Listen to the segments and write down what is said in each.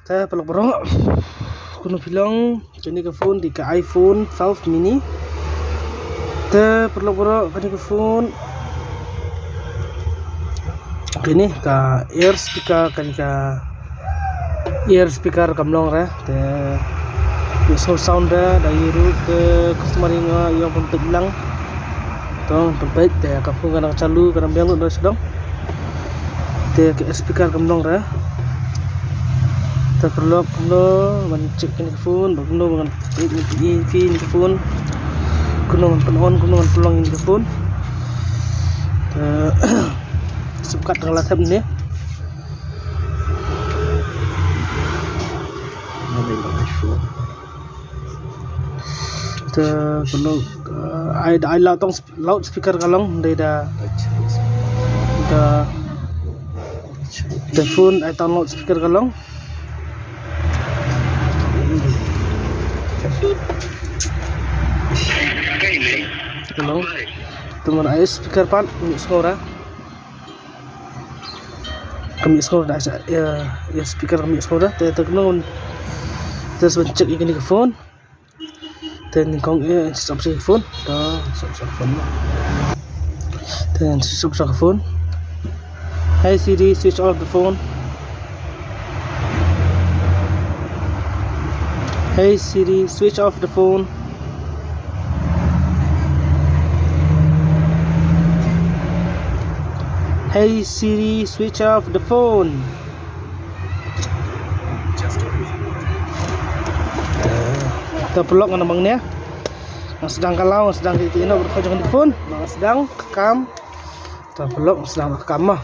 Saya peluk bro. Kuno bilang kini ke phone di ke iPhone 12 mini. Te peluk bro kini ke phone. Kini ke ear speaker kamlong ra. Te so sound dari root ke customer yang penting bilang. Tong tempat te ke phone kadang calu kadang biang lu sedang. Te ke speaker kamlong ra. Kita perlu mencek ini phone, perlu dengan ini phone, kuno peluang ini phone. Sekat dengan laptop ini. Kita perlu ada loudspeaker kalong, ada phone, ada loudspeaker kalong. Hello, teman ayah speaker pan, kami skora dah ya speaker kami skora. Terkenal, terus mencek ini ke phone, dan kong stop phone, dah stop phone, dan stop phone. Hey Siri, switch off the phone. Hey Siri, switch off the phone. Hey Siri, switch off the phone. Kita peluk dengan abangnya. Yang sedang kalau, sedang kita berkocok di phone, yang sedang rekam. Kita peluk, sedang rekam mah.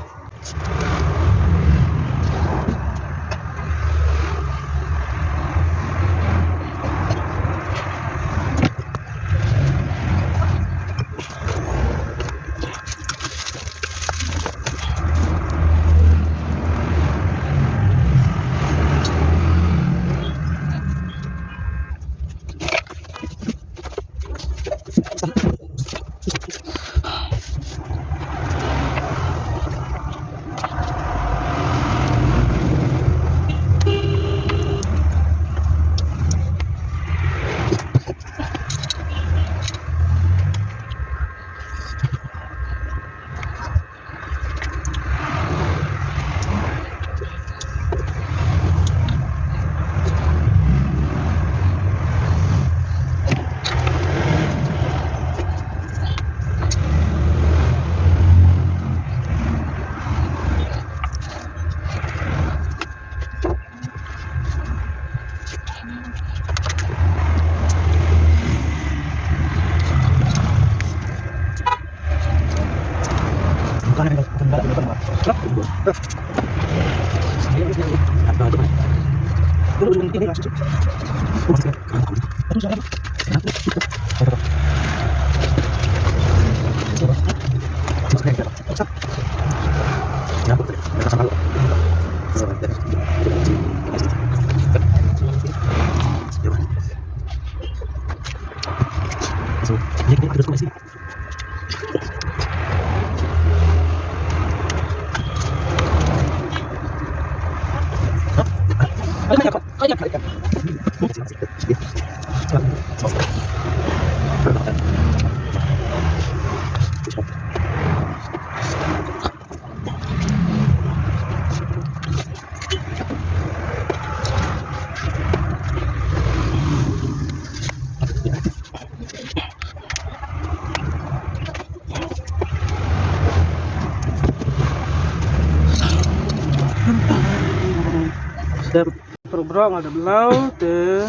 Program ada belau te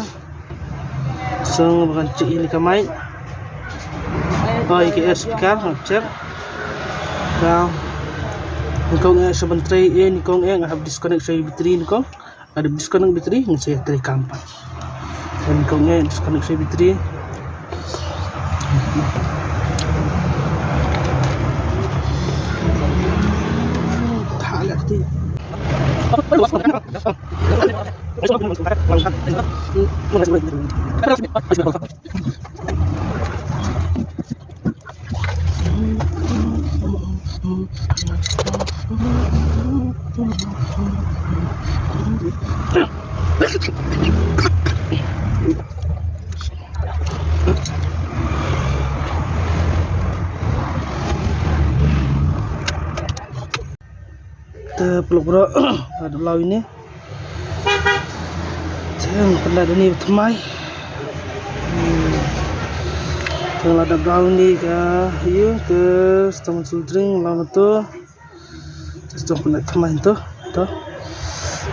seng bukan cik ini kamai IKS speaker ngecek dan nikong sebentar nikong have disconnect saya bateri nikong ada disconnect bateri ngi saya teri kampai dan nikong disconnect saya bateri tak ngerti. Peluk bro, ada lau ini. Jangan pernah ada ni temai. Jangan ada lau ni ke setengah sultring lau tu. Jangan pernah temai tu,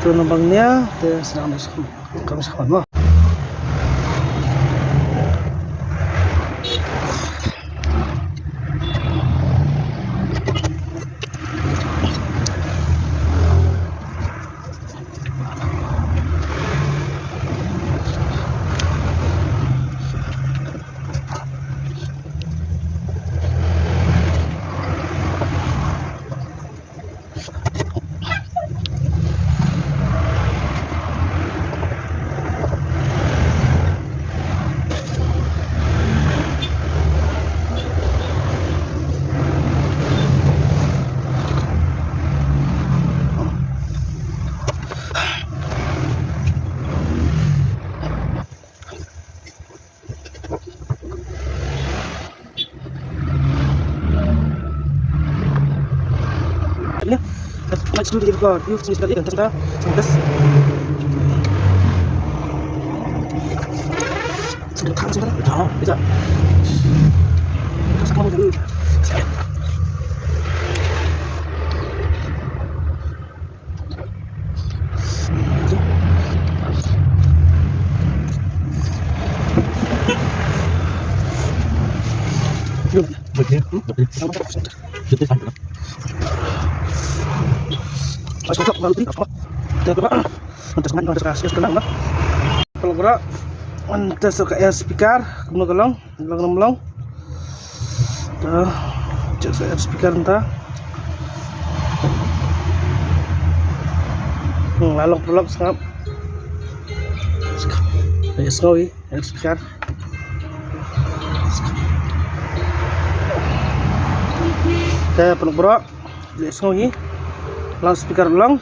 tu nambangnya, tu sedang masuk kami sama. Let's do the record. You've seen sekali dan ternyata sampai sudah tahan sebentar. Dah, bisa. Terus kamu dulu. Yuk, betul. Masuk malu ni apa? Tergerak. Untuk sangat ada kasih sekarang lah. Kalau gerak, untuk suka air speaker, kemudian melong. Cek air speaker entah. Lalong pelok sangat. Air sekali air speaker. Saya peluk gerak, air sekali. Lang speaker ulang,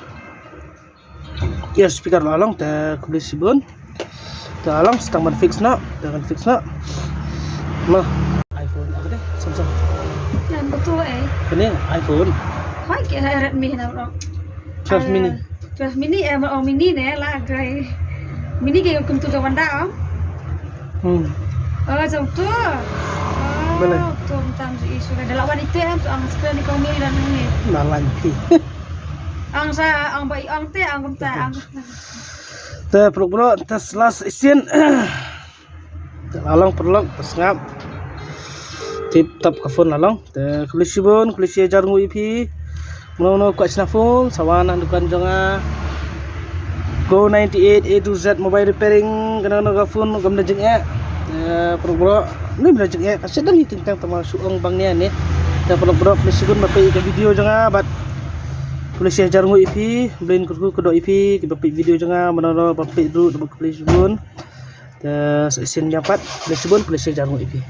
ya speaker ulang, tak beli sibun, tak ulang, setang fix nak, dengan fix nak, mah iPhone apa deh, Samsung. Yang betul Ini iPhone. Mai kira Redmi nak bro. 12 mini. 12 mini orang mini ni lah gray. Mini kaya kum tu jawan dah jauh tu. Boleh. Tu tentang isu dalam wanita ang sekali ni kau dan ni. Nalan pi. Ang baik ang teh ang kumta ang. Teh peluk bro, tes last isin. Lalong perlok, tes ngap. Tip tap ke phone lalong. Teh kulisi bun, kulisi jarung IP. Menolong kuat snaful, sawana dukan jonga. Go 98 A to Z mobile repairing kena ke phone gam dajeng ya. Peluk bro, ni dajeng ya. Kasih dah ni tentang temal suong bang ni. Teh peluk bro, kulisi bun mapai ke video jonga bat. Boleh share jarung IP, beliin kurku kedua IP, kita pilih video jangan menolak pilih dulu, dapat pilih sebun, dan isin dapat pilih sebun, boleh share jarung IP.